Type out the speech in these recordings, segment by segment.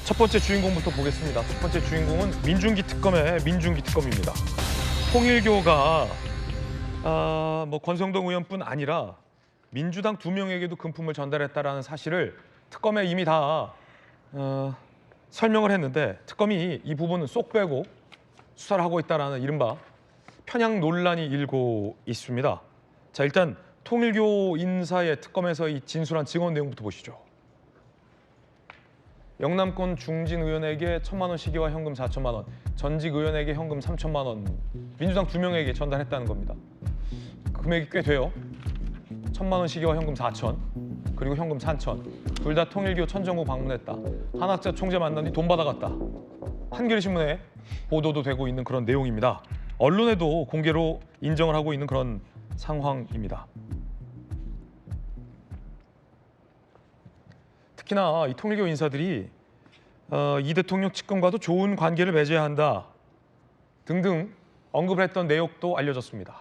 첫 번째 주인공부터 보겠습니다. 첫 번째 주인공은 민중기 특검의 민중기 특검입니다. 통일교가 뭐 권성동 의원뿐 아니라 민주당 2명에게도 금품을 전달했다라는 사실을 특검에 이미 다 설명을 했는데 특검이 이 부분은 쏙 빼고 수사를 하고 있다라는 이른바 편향 논란이 일고 있습니다. 자, 일단 통일교 인사의 특검에서 이 진술한 증언 내용부터 보시죠. 영남권 중진 의원에게 1,000만 원 시계와 현금 4천만 원, 전직 의원에게 현금 3천만 원, 민주당 2명에게 전달했다는 겁니다. 금액이 꽤 돼요. 1,000만 원 시계와 현금 4천, 그리고 현금 3천. 둘 다 통일교 천정구 방문했다. 한학자 총재 만난 뒤 돈 받아갔다. 한겨레신문에 보도도 되고 있는 그런 내용입니다. 언론에도 공개로 인정을 하고 있는 그런 상황입니다. 특히나 이 통일교 인사들이 이 대통령 측근과도 좋은 관계를 맺어야 한다 등등 언급을 했던 내용도 알려졌습니다.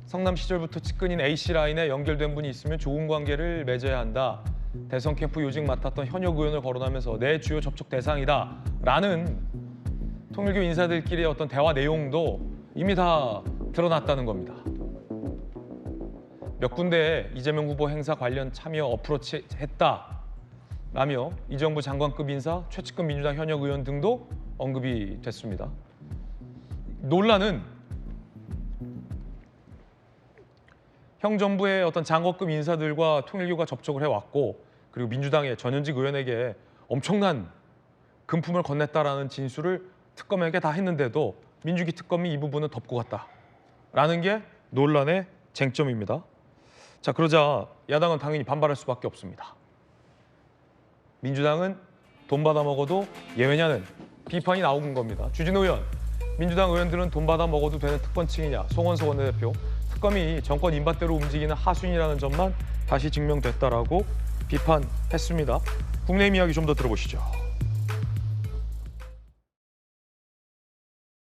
성남 시절부터 측근인 A씨라인에 연결된 분이 있으면 좋은 관계를 맺어야 한다. 대선 캠프 요직 맡았던 현역 의원을 거론하면서 내 주요 접촉 대상이다 라는 통일교 인사들끼리의 어떤 대화 내용도 이미 다 드러났다는 겁니다. 몇 군데에 이재명 후보 행사 관련 참여 어프로치했다라며 이 정부 장관급 인사, 최측근 민주당 현역 의원 등도 언급이 됐습니다. 논란은 형 정부의 어떤 장관급 인사들과 통일교가 접촉을 해왔고 그리고 민주당의 전현직 의원에게 엄청난 금품을 건넸다라는 진술을 특검에게 다 했는데도 민주기 특검이 이 부분은 덮고 갔다라는 게 논란의 쟁점입니다. 자, 그러자 야당은 당연히 반발할 수밖에 없습니다. 민주당은 돈 받아 먹어도 예외냐는 비판이 나오는 겁니다. 주진우 의원, 민주당 의원들은 돈 받아 먹어도 되는 특권층이냐? 송원석 원내대표, 특검이 정권 인바대로 움직이는 하수인이라는 점만 다시 증명됐다라고 비판했습니다. 국내임 이야기 좀 더 들어보시죠.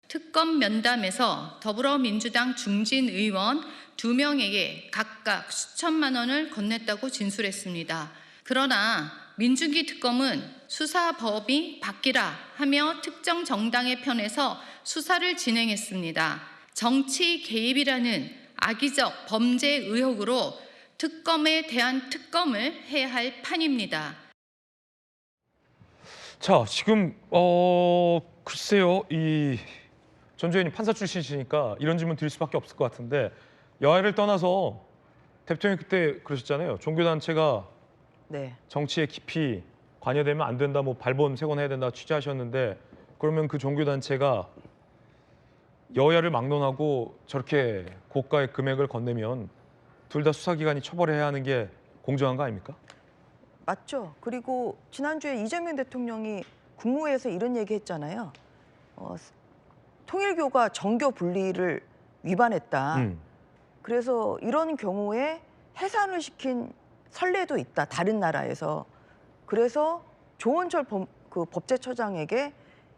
특검 면담에서 더불어민주당 중진 의원 2명에게 각각 수천만 원을 건넸다고 진술했습니다. 그러나 민중기 특검은 수사법이 바뀌라 하며 특정 정당의 편에서 수사를 진행했습니다. 정치 개입이라는 악의적 범죄 의혹으로 특검에 대한 특검을 해야 할 판입니다. 자, 지금 글쎄요, 전 의원님 판사 출신이시니까 이런 질문 드릴 수밖에 없을 것 같은데 여야를 떠나서 대통령이 그때 그러셨잖아요. 종교단체가 네. 정치에 깊이 관여되면 안 된다, 뭐 발본 세곤해야 된다 취재하셨는데 그러면 그 종교단체가 여야를 막론하고 저렇게 고가의 금액을 건네면 둘 다 수사기관이 처벌해야 하는 게 공정한 거 아닙니까? 맞죠. 그리고 지난주에 이재명 대통령이 국무회에서 이런 얘기 했잖아요. 통일교가 정교 분리를 위반했다. 그래서 이런 경우에 해산을 시킨 선례도 있다. 다른 나라에서. 그래서 조원철 법제처장에게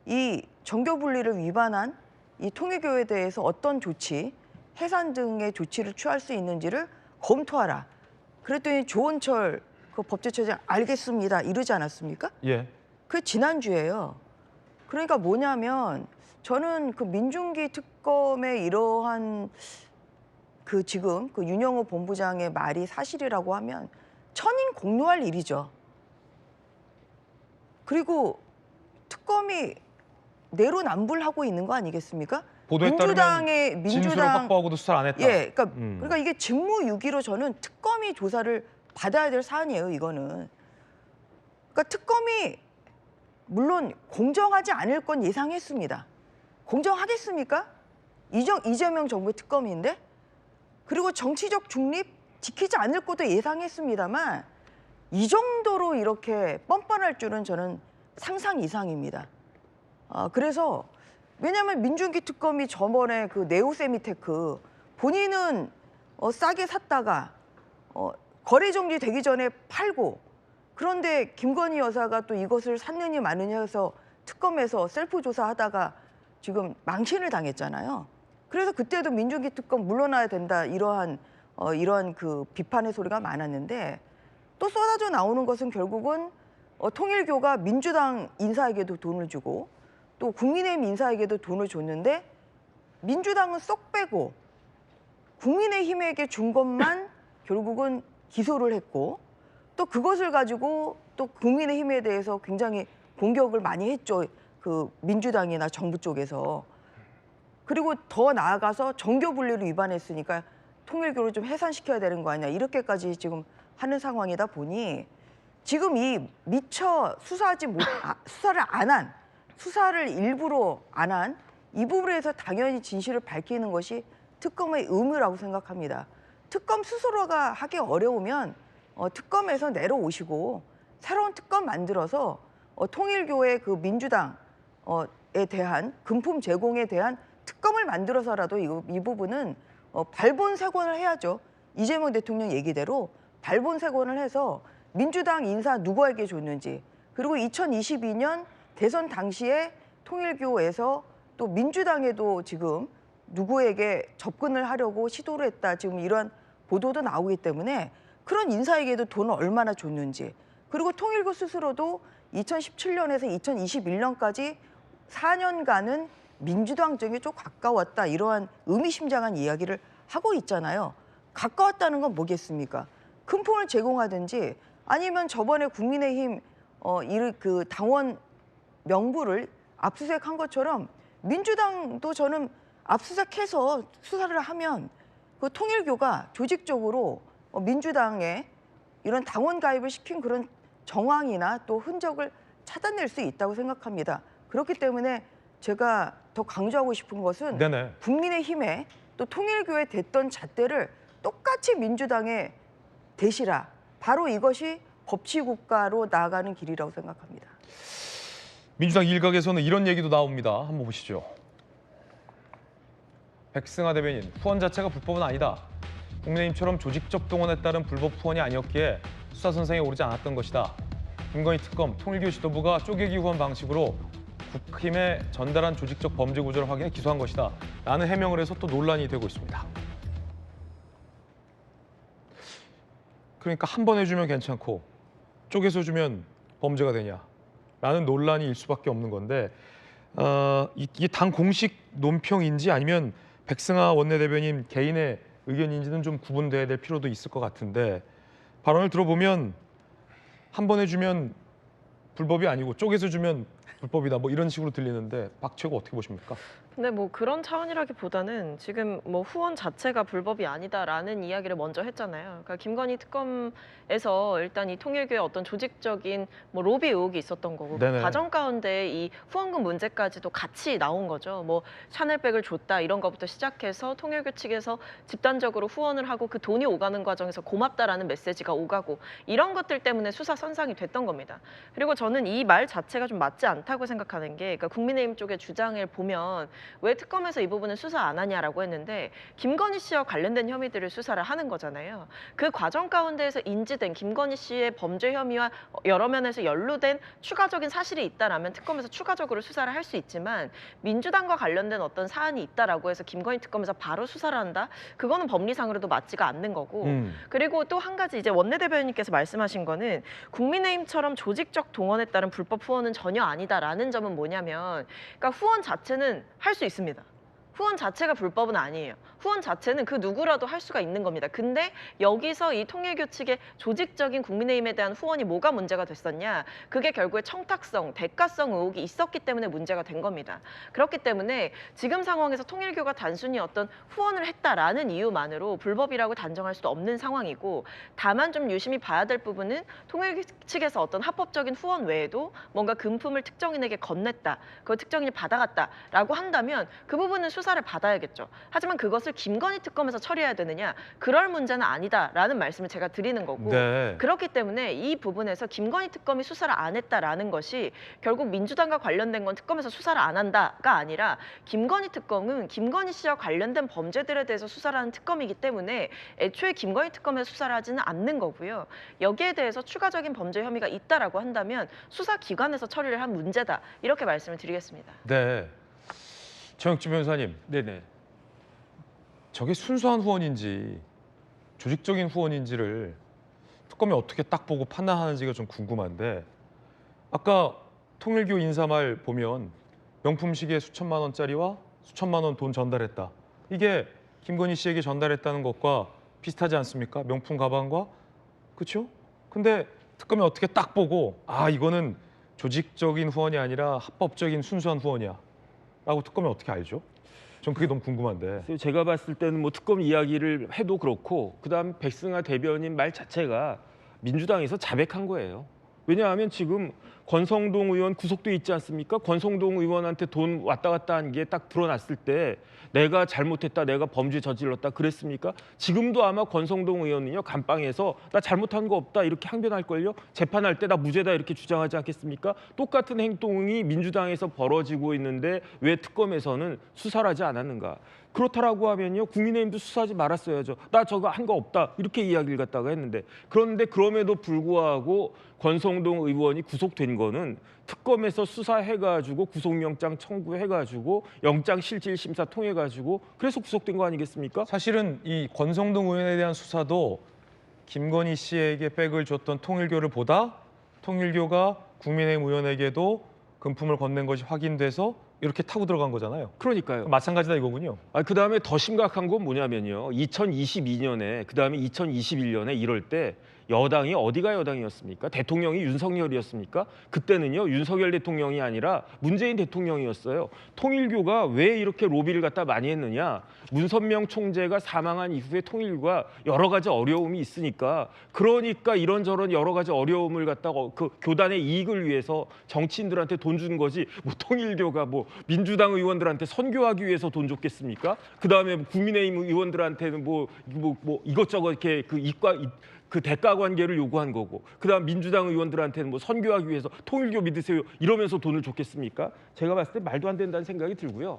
이 정교 분리를 위반한 이 통일교에 대해서 어떤 조치, 해산 등의 조치를 취할 수 있는지를 검토하라. 그랬더니 조원철 법제처장 알겠습니다. 이러지 않았습니까? 예. 그게 지난주예요. 그러니까 뭐냐면 저는 그 민중기 특검의 이러한 지금 윤영호 본부장의 말이 사실이라고 하면 천인공노할 일이죠. 그리고 특검이 내로남불하고 있는 거 아니겠습니까? 보도에 따르면 진술을 확보하고도 수사를 안 했다. 예, 그러니까 이게 직무유기로 저는 특검이 조사를 받아야 될 사안이에요. 이거는. 그러니까 특검이 물론 공정하지 않을 건 예상했습니다. 공정하겠습니까? 이재명 정부의 특검인데. 그리고 정치적 중립 지키지 않을 것도 예상했습니다만 이 정도로 이렇게 뻔뻔할 줄은 저는 상상 이상입니다. 그래서 왜냐하면 민중기 특검이 저번에 그 네오세미테크 본인은 싸게 샀다가 거래 정지 되기 전에 팔고 그런데 김건희 여사가 또 이것을 샀느니 마느냐 해서 특검에서 셀프 조사하다가 지금 망신을 당했잖아요. 그래서 그때도 민중기 특검 물러나야 된다 이러한 그 비판의 소리가 많았는데 또 쏟아져 나오는 것은 결국은 통일교가 민주당 인사에게도 돈을 주고 또 국민의힘 인사에게도 돈을 줬는데 민주당은 쏙 빼고 국민의힘에게 준 것만 결국은 기소를 했고 또 그것을 가지고 또 국민의힘에 대해서 굉장히 공격을 많이 했죠. 그 민주당이나 정부 쪽에서. 그리고 더 나아가서 정교 분리를 위반했으니까 통일교를 좀 해산시켜야 되는 거 아니냐 이렇게까지 지금 하는 상황이다 보니 지금 이 미처 수사를 안 한, 수사를 일부러 안 한 이 부분에서 당연히 진실을 밝히는 것이 특검의 의무라고 생각합니다. 특검 스스로가 하기 어려우면 특검에서 내려오시고 새로운 특검 만들어서 통일교의 그 민주당에 대한 금품 제공에 대한 특검을 만들어서라도 이 부분은 발본색원을 해야죠. 이재명 대통령 얘기대로 발본색원을 해서 민주당 인사 누구에게 줬는지 그리고 2022년 대선 당시에 통일교에서 또 민주당에도 지금 누구에게 접근을 하려고 시도를 했다. 지금 이러한 보도도 나오기 때문에 그런 인사에게도 돈을 얼마나 줬는지 그리고 통일교 스스로도 2017년에서 2021년까지 4년간은 민주당 쪽에 좀 가까웠다. 이러한 의미심장한 이야기를 하고 있잖아요. 가까웠다는 건 뭐겠습니까? 금품을 제공하든지 아니면 저번에 국민의힘 그 당원 명부를 압수수색한 것처럼 민주당도 저는 압수수색해서 수사를 하면 그 통일교가 조직적으로 민주당에 이런 당원 가입을 시킨 그런 정황이나 또 흔적을 찾아낼 수 있다고 생각합니다. 그렇기 때문에 제가 더 강조하고 싶은 것은 네네. 국민의힘에 또 통일교에 됐던 잣대를 똑같이 민주당에 대시라. 바로 이것이 법치국가로 나아가는 길이라고 생각합니다. 민주당 일각에서는 이런 얘기도 나옵니다. 한번 보시죠. 백승하 대변인, 후원 자체가 불법은 아니다. 국민의힘처럼 조직적 동원에 따른 불법 후원이 아니었기에 수사 선상에 오르지 않았던 것이다. 김건희 특검, 통일교 지도부가 쪼개기 후원 방식으로 국힘에 전달한 조직적 범죄 구조를 확인해 기소한 것이다. 라는 해명을 해서 또 논란이 되고 있습니다. 그러니까 한 번 해주면 괜찮고 쪼개서 주면 범죄가 되냐. 라는 논란이 일 수밖에 없는 건데 이게 당 공식 논평인지 아니면 백승하 원내대변인 개인의 의견인지는 좀 구분돼야 될 필요도 있을 것 같은데 발언을 들어보면 한 번 해주면 불법이 아니고 쪼개서 주면 불법이다 뭐 이런 식으로 들리는데 박 최고 어떻게 보십니까? 근데 뭐 그런 차원이라기보다는 지금 뭐 후원 자체가 불법이 아니다라는 이야기를 먼저 했잖아요. 그러니까 김건희 특검에서 일단 이 통일교의 어떤 조직적인 뭐 로비 의혹이 있었던 거고 네네. 그 과정 가운데 이 후원금 문제까지도 같이 나온 거죠. 뭐 샤넬백을 줬다 이런 것부터 시작해서 통일교 측에서 집단적으로 후원을 하고 그 돈이 오가는 과정에서 고맙다라는 메시지가 오가고 이런 것들 때문에 수사 선상이 됐던 겁니다. 그리고 저는 이 말 자체가 좀 맞지 않다고 생각하는 게 그러니까 국민의힘 쪽의 주장을 보면 왜 특검에서 이 부분은 수사 안 하냐라고 했는데 김건희 씨와 관련된 혐의들을 수사를 하는 거잖아요. 그 과정 가운데에서 인지된 김건희 씨의 범죄 혐의와 여러 면에서 연루된 추가적인 사실이 있다라면 특검에서 추가적으로 수사를 할 수 있지만 민주당과 관련된 어떤 사안이 있다라고 해서 김건희 특검에서 바로 수사를 한다? 그거는 법리상으로도 맞지가 않는 거고 그리고 또 한 가지 이제 원내대변인께서 말씀하신 거는 국민의힘처럼 조직적 동원에 따른 불법 후원은 전혀 아니다라는 점은 뭐냐면 그러니까 후원 자체는 할 수 있습니다. 후원 자체가 불법은 아니에요. 후원 자체는 그 누구라도 할 수가 있는 겁니다. 근데 여기서 이 통일교 측의 조직적인 국민의힘에 대한 후원이 뭐가 문제가 됐었냐? 그게 결국에 청탁성, 대가성 의혹이 있었기 때문에 문제가 된 겁니다. 그렇기 때문에 지금 상황에서 통일교가 단순히 어떤 후원을 했다라는 이유만으로 불법이라고 단정할 수도 없는 상황이고 다만 좀 유심히 봐야 될 부분은 통일교 측에서 어떤 합법적인 후원 외에도 뭔가 금품을 특정인에게 건넸다, 그걸 특정인이 받아갔다라고 한다면 그 부분은 수사를 받아야겠죠. 하지만 그것을 김건희 특검에서 처리해야 되느냐? 그럴 문제는 아니다라는 말씀을 제가 드리는 거고 네. 그렇기 때문에 이 부분에서 김건희 특검이 수사를 안 했다라는 것이 결국 민주당과 관련된 건 특검에서 수사를 안 한다가 아니라 김건희 특검은 김건희 씨와 관련된 범죄들에 대해서 수사를 하는 특검이기 때문에 애초에 김건희 특검에서 수사를 하지는 않는 거고요. 여기에 대해서 추가적인 범죄 혐의가 있다라고 한다면 수사기관에서 처리를 한 문제다. 이렇게 말씀을 드리겠습니다. 네. 정혁진 변호사님, 네네. 저게 순수한 후원인지 조직적인 후원인지를 특검이 어떻게 딱 보고 판단하는지가 좀 궁금한데 아까 통일교 인사말 보면 명품 시계 수천만 원짜리와 수천만 원 돈 전달했다. 이게 김건희 씨에게 전달했다는 것과 비슷하지 않습니까? 명품 가방과 그렇죠? 근데 특검이 어떻게 딱 보고 아 이거는 조직적인 후원이 아니라 합법적인 순수한 후원이야 라고 특검이 어떻게 알죠? 전 그게 너무 궁금한데. 그래서 제가 봤을 때는 뭐 특검 이야기를 해도 그렇고 그다음 백승하 대변인 말 자체가 민주당에서 자백한 거예요. 왜냐하면 지금 권성동 의원 구속돼 있지 않습니까? 권성동 의원한테 돈 왔다 갔다 한 게 딱 드러났을 때 내가 잘못했다, 내가 범죄 저질렀다 그랬습니까? 지금도 아마 권성동 의원은요 감방에서 나 잘못한 거 없다 이렇게 항변할걸요? 재판할 때 나 무죄다 이렇게 주장하지 않겠습니까? 똑같은 행동이 민주당에서 벌어지고 있는데 왜 특검에서는 수사를 하지 않았는가? 그렇다라고 하면요 국민의힘도 수사하지 말았어야죠. 나 저거 한 거 없다 이렇게 이야기를 갖다가 했는데 그런데 그럼에도 불구하고 권성동 의원이 구속된 거는 특검에서 수사해가지고 구속영장 청구해가지고 영장실질심사 통해가지고 그래서 구속된 거 아니겠습니까? 사실은 이 권성동 의원에 대한 수사도 김건희 씨에게 백을 줬던 통일교를 보다 통일교가 국민의힘 의원에게도 금품을 건넨 것이 확인돼서 이렇게 타고 들어간 거잖아요. 그러니까요. 마찬가지다 이거군요. 그다음에 더 심각한 건 뭐냐면요. 2022년에 그다음에 2021년에 이럴 때 여당이 어디가 여당이었습니까? 대통령이 윤석열이었습니까? 그때는요 윤석열 대통령이 아니라 문재인 대통령이었어요. 통일교가 왜 이렇게 로비를 갖다 많이 했느냐? 문선명 총재가 사망한 이후에 통일교가 여러 가지 어려움이 있으니까 그러니까 이런저런 여러 가지 어려움을 갖다가 그 교단의 이익을 위해서 정치인들한테 돈 주는 거지 뭐 통일교가 뭐 민주당 의원들한테 선교하기 위해서 돈 줬겠습니까? 그다음에 국민의힘 의원들한테는 뭐 이것저것 이렇게 그 대가 관계를 요구한 거고 그다음 민주당 의원들한테는 뭐 선교하기 위해서 통일교 믿으세요 이러면서 돈을 줬겠습니까? 제가 봤을 때 말도 안 된다는 생각이 들고요.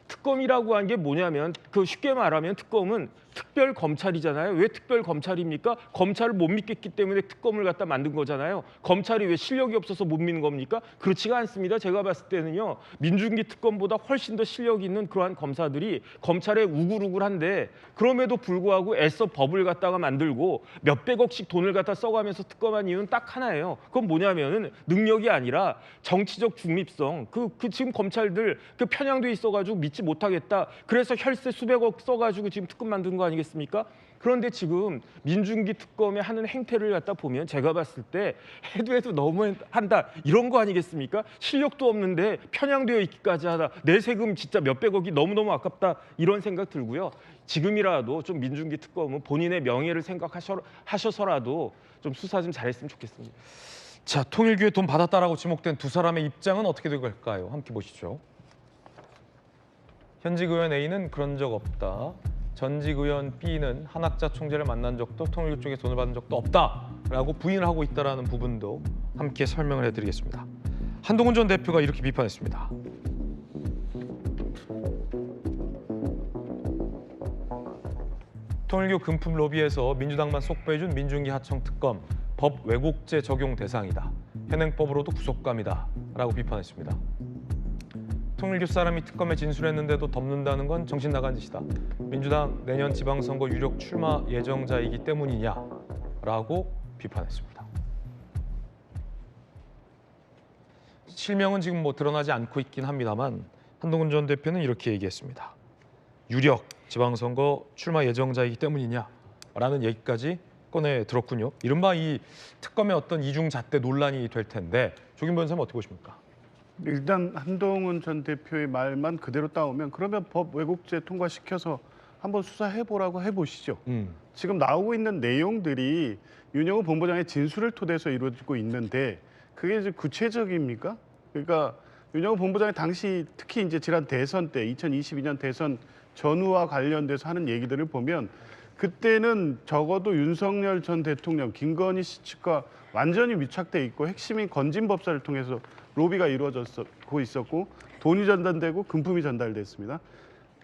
특검이라고 한 게 뭐냐면 그 쉽게 말하면 특검은 특별 검찰이잖아요. 왜 특별 검찰입니까? 검찰을 못 믿겠기 때문에 특검을 갖다 만든 거잖아요. 검찰이 왜 실력이 없어서 못 믿는 겁니까? 그렇지가 않습니다. 제가 봤을 때는요. 민중기 특검보다 훨씬 더 실력 있는 그러한 검사들이 검찰에 우글우글한데 그럼에도 불구하고 애써 법을 갖다가 만들고 몇백억씩 돈을 갖다 써가면서 특검한 이유는 딱 하나예요. 그건 뭐냐면은 능력이 아니라 정치적 중립성. 그 지금 검찰들 그 편향돼 있어가지고 믿지 못하겠다. 그래서 혈세 수백억 써가지고 지금 특검 만든 거 아니겠습니까? 그런데 지금 민중기 특검에 하는 행태를 갖다 보면 제가 봤을 때 해도 너무 한다 이런 거 아니겠습니까? 실력도 없는데 편향되어 있기까지 하다 내 세금 진짜 몇백억이 너무너무 아깝다 이런 생각 들고요. 지금이라도 좀 민중기 특검은 본인의 명예를 생각하셔서라도 좀 수사 좀 잘했으면 좋겠습니다. 자, 통일교에 돈 받았다라고 지목된 두 사람의 입장은 어떻게 될까요? 함께 보시죠. 현직 의원 A는 그런 적 없다. 전직 의원 B는 한학자 총재를 만난 적도 통일교 쪽에 돈을 받은 적도 없다라고 부인을 하고 있다라는 부분도 함께 설명을 해드리겠습니다. 한동훈 전 대표가 이렇게 비판했습니다. 통일교 금품 로비에서 민주당만 속보해준 민중기 하청 특검 법 왜곡죄 적용 대상이다. 현행법으로도 구속감이다. 라고 비판했습니다. 통일교 사람이 특검에 진술했는데도 덮는다는 건 정신 나간 짓이다. 민주당 내년 지방선거 유력 출마 예정자이기 때문이냐라고 비판했습니다. 실명은 지금 뭐 드러나지 않고 있긴 합니다만 한동훈 전 대표는 이렇게 얘기했습니다. 유력 지방선거 출마 예정자이기 때문이냐라는 얘기까지 꺼내 들었군요. 이른바 이 특검의 어떤 이중잣대 논란이 될 텐데 조kim 변호사님 어떻게 보십니까? 일단 한동훈 전 대표의 말만 그대로 따오면 그러면 법 왜곡죄 통과시켜서 한번 수사해보라고 해보시죠. 지금 나오고 있는 내용들이 윤영호 본부장의 진술을 토대해서 이루어지고 있는데 그게 이제 구체적입니까? 그러니까 윤영호 본부장이 당시 특히 이제 지난 대선 때 2022년 대선 전후와 관련돼서 하는 얘기들을 보면 그때는 적어도 윤석열 전 대통령, 김건희 씨 측과 완전히 밀착돼 있고 핵심인 건진법사를 통해서 로비가 이루어졌고 있었고 돈이 전달되고 금품이 전달됐습니다.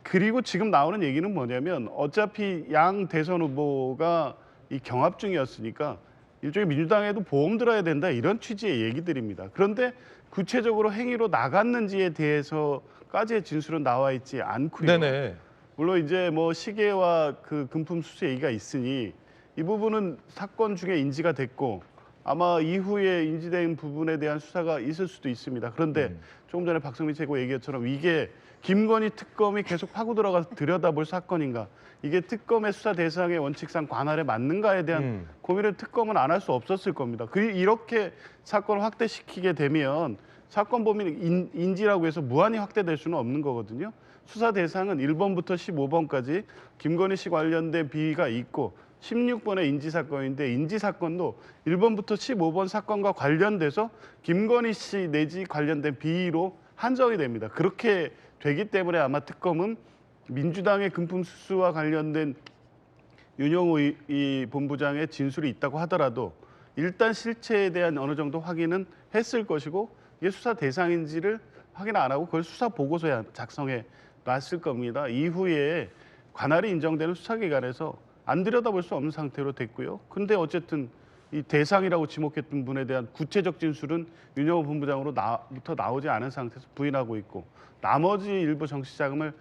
그리고 지금 나오는 얘기는 뭐냐면 어차피 양 대선 후보가 이 경합 중이었으니까 일종의 민주당에도 보험 들어야 된다 이런 취지의 얘기들입니다. 그런데 구체적으로 행위로 나갔는지에 대해서까지의 진술은 나와 있지 않고요. 네네. 물론 이제 뭐 시계와 그 금품 수수 얘기가 있으니 이 부분은 사건 중에 인지가 됐고 아마 이후에 인지된 부분에 대한 수사가 있을 수도 있습니다. 그런데 조금 전에 박성민 최고 얘기했처럼 이게 김건희 특검이 계속 파고 들어가서 들여다볼 사건인가, 이게 특검의 수사 대상의 원칙상 관할에 맞는가에 대한 고민을 특검은 안 할 수 없었을 겁니다. 이렇게 사건을 확대시키게 되면 사건 범위는 인지라고 해서 무한히 확대될 수는 없는 거거든요. 수사 대상은 1번부터 15번까지 김건희 씨 관련된 비위가 있고 16번의 인지 사건인데 인지 사건도 1번부터 15번 사건과 관련돼서 김건희 씨 내지 관련된 비위로 한정이 됩니다. 그렇게 되기 때문에 아마 특검은 민주당의 금품 수수와 관련된 윤영호 이 본부장의 진술이 있다고 하더라도 일단 실체에 대한 어느 정도 확인은 했을 것이고 이게 수사 대상인지를 확인 안 하고 그걸 수사 보고서에 작성해 놨을 겁니다. 이후에 관할이 인정되는 수사기관에서 안 들여다볼 수 없는 상태로 됐고요. 근데 어쨌든 이 대상이라고 지목했던 분에 대한 구체적 진술은 윤영호 본부장으로부터 나오지 않은 상태에서 부인하고 있고 나머지 일부 정치자금을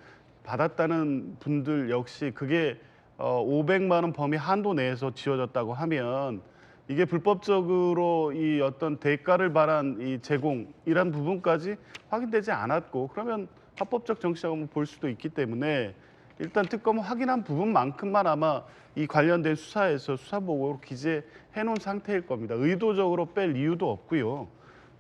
받았다는 분들 역시 그게 500만 원 범위 한도 내에서 지어졌다고 하면 이게 불법적으로 이 어떤 대가를 바란 이 제공이란 부분까지 확인되지 않았고 그러면 합법적 정치자금을 볼 수도 있기 때문에 일단 특검은 확인한 부분만큼만 아마 이 관련된 수사에서 수사보고로 기재해 놓은 상태일 겁니다. 의도적으로 뺄 이유도 없고요.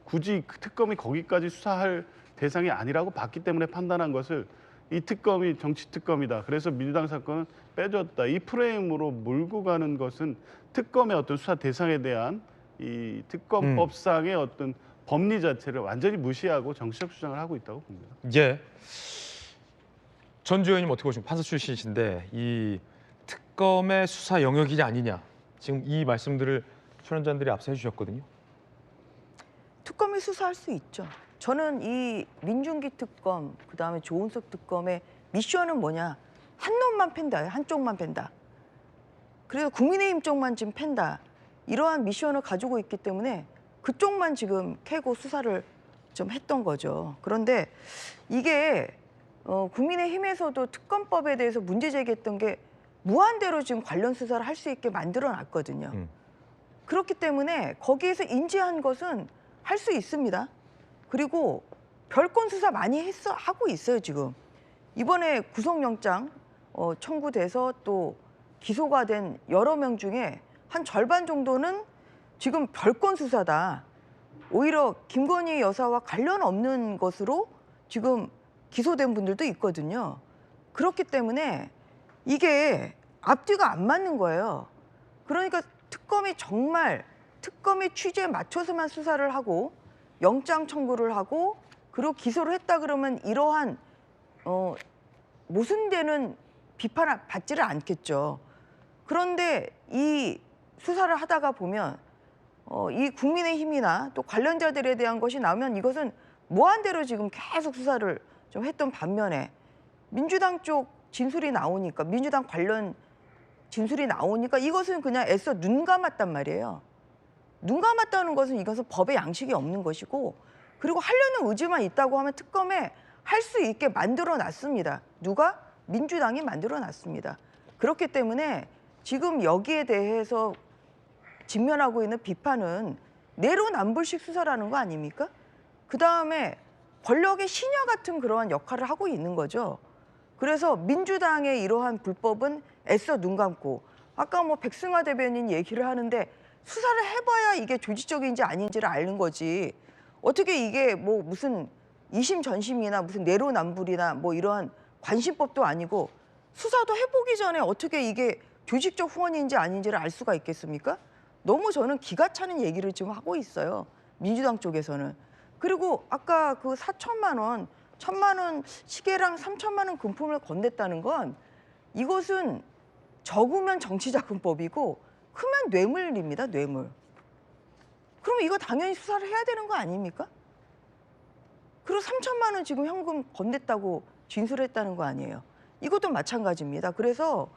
굳이 그 특검이 거기까지 수사할 대상이 아니라고 봤기 때문에 판단한 것을 이 특검이 정치 특검이다. 그래서 민주당 사건은 빼줬다. 이 프레임으로 몰고 가는 것은 특검의 어떤 수사 대상에 대한 이 특검법상의 어떤 법리 자체를 완전히 무시하고 정치적 주장을 하고 있다고 봅니다. 예. 전주 의원님 어떻게 보십니까? 판사 출신이신데 이 특검의 수사 영역이냐 아니냐 지금 이 말씀들을 출연자들이 앞서 해주셨거든요. 특검이 수사할 수 있죠. 저는 이 민중기 특검, 그다음에 조은석 특검의 미션은 뭐냐? 한 놈만 팬다, 한쪽만 팬다. 그래서 국민의힘 쪽만 지금 팬다. 이러한 미션을 가지고 있기 때문에 그쪽만 지금 캐고 수사를 좀 했던 거죠. 그런데 이게 국민의힘에서도 특검법에 대해서 문제 제기했던 게 무한대로 지금 관련 수사를 할 수 있게 만들어놨거든요. 그렇기 때문에 거기에서 인지한 것은 할 수 있습니다. 그리고 별건 수사 많이 하고 있어요 지금. 이번에 구속영장 청구돼서 또 기소가 된 여러 명 중에 한 절반 정도는 지금 별건 수사다. 오히려 김건희 여사와 관련 없는 것으로 지금 기소된 분들도 있거든요. 그렇기 때문에 이게 앞뒤가 안 맞는 거예요. 그러니까 특검이 정말 특검의 취지에 맞춰서만 수사를 하고 영장 청구를 하고 그리고 기소를 했다 그러면 이러한 모순되는 비판을 받지를 않겠죠. 그런데 이 수사를 하다가 보면 이 국민의힘이나 또 관련자들에 대한 것이 나오면 이것은 무한대로 지금 계속 수사를 좀 했던 반면에 민주당 쪽 진술이 나오니까 민주당 관련 진술이 나오니까 이것은 그냥 애써 눈 감았단 말이에요. 눈 감았다는 것은 이것은 법의 양식이 없는 것이고 그리고 하려는 의지만 있다고 하면 특검에 할 수 있게 만들어놨습니다. 누가? 민주당이 만들어놨습니다. 그렇기 때문에 지금 여기에 대해서 직면하고 있는 비판은 내로남불식 수사라는 거 아닙니까? 그다음에 권력의 시녀 같은 그러한 역할을 하고 있는 거죠. 그래서 민주당의 이러한 불법은 애써 눈 감고 아까 뭐 백승화 대변인 얘기를 하는데 수사를 해봐야 이게 조직적인지 아닌지를 아는 거지. 어떻게 이게 뭐 무슨 이심 전심이나 무슨 내로남불이나 뭐 이러한 관심법도 아니고 수사도 해보기 전에 어떻게 이게 조직적 후원인지 아닌지를 알 수가 있겠습니까? 너무 저는 기가 차는 얘기를 지금 하고 있어요. 민주당 쪽에서는. 그리고 아까 그 4천만 원, 1,000만 원 시계랑 3천만 원 금품을 건넸다는 건 이것은 적으면 정치자금법이고 크면 뇌물입니다. 뇌물. 그럼 이거 당연히 수사를 해야 되는 거 아닙니까? 그리고 3천만 원 지금 현금 건넸다고 진술했다는 거 아니에요. 이것도 마찬가지입니다. 그래서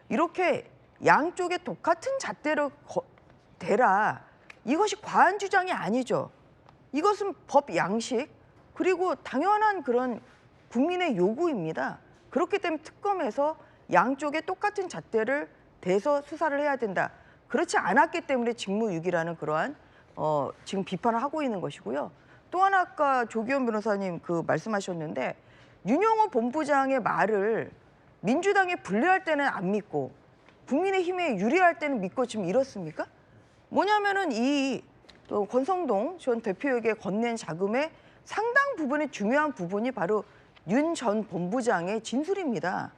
이렇게 양쪽에 똑같은 잣대로 대라. 이것이 과한 주장이 아니죠. 이것은 법 양식 그리고 당연한 그런 국민의 요구입니다. 그렇기 때문에 특검에서 양쪽에 똑같은 잣대를 대서 수사를 해야 된다. 그렇지 않았기 때문에 직무유기라는 그러한 지금 비판을 하고 있는 것이고요. 또 하나 아까 조기현 변호사님 그 말씀하셨는데 윤영호 본부장의 말을 민주당에 불리할 때는 안 믿고 국민의힘에 유리할 때는 믿고 지금 이렇습니까? 뭐냐면은 이 권성동 전 대표에게 건넨 자금의 상당 부분의 중요한 부분이 바로 윤 전 본부장의 진술입니다.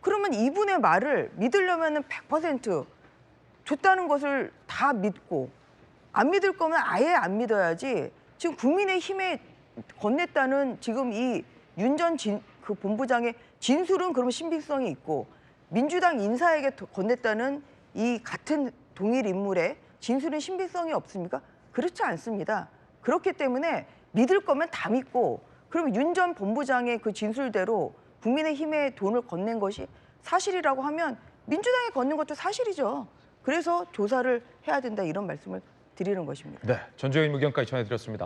그러면 이분의 말을 믿으려면은 100% 줬다는 것을 다 믿고 안 믿을 거면 아예 안 믿어야지. 지금 국민의힘에 건넸다는 지금 이 윤 전 그 본부장의 진술은 그러면 신빙성이 있고 민주당 인사에게 건넸다는 이 같은 동일 인물의 진술은 신빙성이 없습니까? 그렇지 않습니다. 그렇기 때문에 믿을 거면 다 믿고 그럼 윤 전 본부장의 그 진술대로 국민의힘에 돈을 건넨 것이 사실이라고 하면 민주당에 건넨 것도 사실이죠. 그래서 조사를 해야 된다 이런 말씀을 드리는 것입니다. 네, 전주현 의견까지 전해드렸습니다.